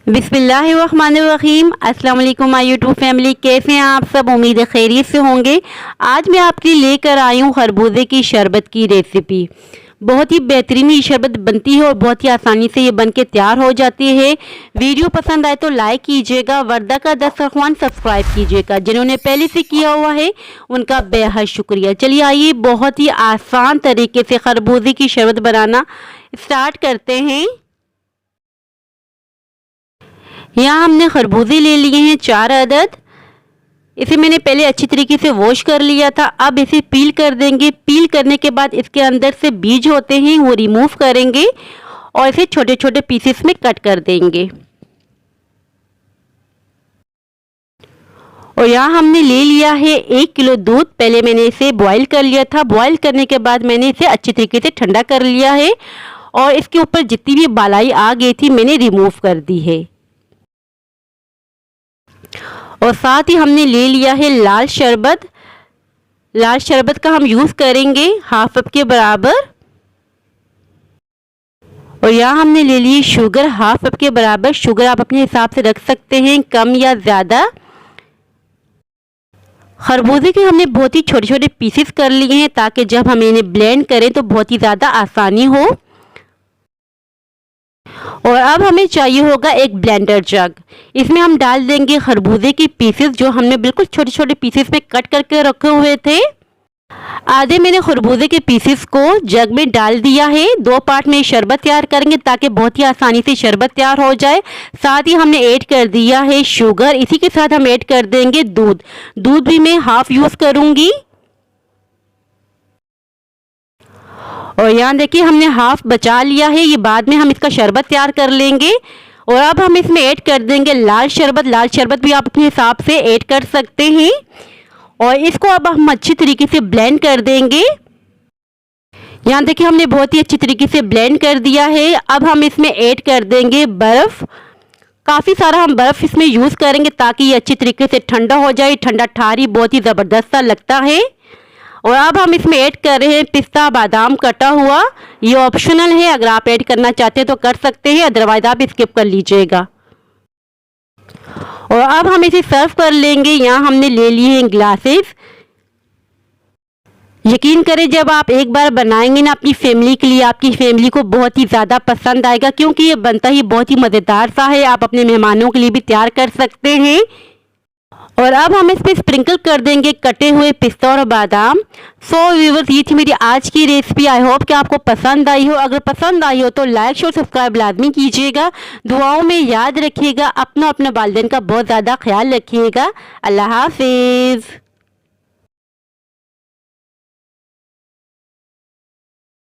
बिस्मिल्लाहिर्रहमानिर्रहीम। अस्सलाम वालेकुम माय यूट्यूब फैमिली, कैसे हैं आप सब? उम्मीद है खैरियत से होंगे। आज मैं आपके लिए लेकर आई हूँ खरबूजे की शरबत की रेसिपी। बहुत ही बेहतरीन ये शरबत बनती है और बहुत ही आसानी से ये बन के तैयार हो जाती है। वीडियो पसंद आए तो लाइक कीजिएगा, वर्दा का दस्तरख्वान सब्सक्राइब कीजिएगा। जिन्होंने पहले से किया हुआ है उनका बेहद शुक्रिया। चलिए आइए बहुत ही आसान तरीके से खरबूजे की शरबत बनाना स्टार्ट करते हैं। यहाँ हमने खरबूजे ले लिए हैं 4 अदद। इसे मैंने पहले अच्छी तरीके से वॉश कर लिया था। अब इसे पील कर देंगे। पील करने के बाद इसके अंदर से बीज होते हैं वो रिमूव करेंगे और इसे छोटे छोटे पीसेस में कट कर देंगे। और यहाँ हमने ले लिया है 1 किलो दूध। पहले मैंने इसे बॉईल कर लिया था। बॉईल करने के बाद मैंने इसे अच्छी तरीके से ठंडा कर लिया है और इसके ऊपर जितनी भी बालाई आ गई थी मैंने रिमूव कर दी है। और साथ ही हमने ले लिया है लाल शरबत। लाल शरबत का हम यूज़ करेंगे हाफ कप के बराबर। और यहाँ हमने ले ली शुगर हाफ कप के बराबर। शुगर आप अपने हिसाब से रख सकते हैं, कम या ज़्यादा। खरबूजे के हमने बहुत ही छोटे छोटे पीसेस कर लिए हैं ताकि जब हम इन्हें ब्लेंड करें तो बहुत ही ज़्यादा आसानी हो। और अब हमें चाहिए होगा एक ब्लेंडर जग। इसमें हम डाल देंगे खरबूजे की पीसेस जो हमने बिल्कुल छोटे छोटे पीसेस में कट करके रखे हुए थे। आधे मैंने खरबूजे के पीसेस को जग में डाल दिया है। 2 पार्ट में शरबत तैयार करेंगे ताकि बहुत ही आसानी से शरबत तैयार हो जाए। साथ ही हमने ऐड कर दिया है शुगर। इसी के साथ हम ऐड कर देंगे दूध। दूध भी मैं हाफ यूज़ करूँगी। और यहाँ देखिए हमने हाफ बचा लिया है, ये बाद में हम इसका शरबत तैयार कर लेंगे। और अब हम इसमें ऐड कर देंगे लाल शरबत। लाल शरबत भी आप अपने हिसाब से ऐड कर सकते हैं। और इसको अब हम अच्छी तरीके से ब्लेंड कर देंगे। यहाँ देखिए हमने बहुत ही अच्छी तरीके से ब्लेंड कर दिया है। अब हम इसमें ऐड कर देंगे बर्फ़। काफ़ी सारा हम बर्फ़ इसमें यूज़ करेंगे ताकि ये अच्छी तरीके से ठंडा हो जाए। ठंडा ठारी बहुत ही ज़बरदस्त सा लगता है। और अब हम इसमें ऐड कर रहे हैं पिस्ता बादाम कटा हुआ। ये ऑप्शनल है, अगर आप ऐड करना चाहते हैं तो कर सकते हैं, अदरवाइज आप स्किप कर लीजिएगा। और अब हम इसे सर्व कर लेंगे। यहाँ हमने ले लिए हैं ग्लासेस। यकीन करें जब आप एक बार बनाएंगे ना अपनी फैमिली के लिए, आपकी फैमिली को बहुत ही ज़्यादा पसंद आएगा क्योंकि ये बनता ही बहुत ही मज़ेदार सा है। आप अपने मेहमानों के लिए भी तैयार कर सकते हैं। और अब हम इस पर स्प्रिंकल कर देंगे कटे हुए पिस्ता और बादाम। सो व्यूअर्स, ये थी मेरी आज की रेसिपी। आई होप कि आपको पसंद आई हो। अगर पसंद आई हो तो लाइक शेयर सब्सक्राइब लाजमी कीजिएगा। दुआओं में याद रखिएगा। अपना वालिदैन का बहुत ज़्यादा ख्याल रखिएगा। अल्लाह हाफिज़।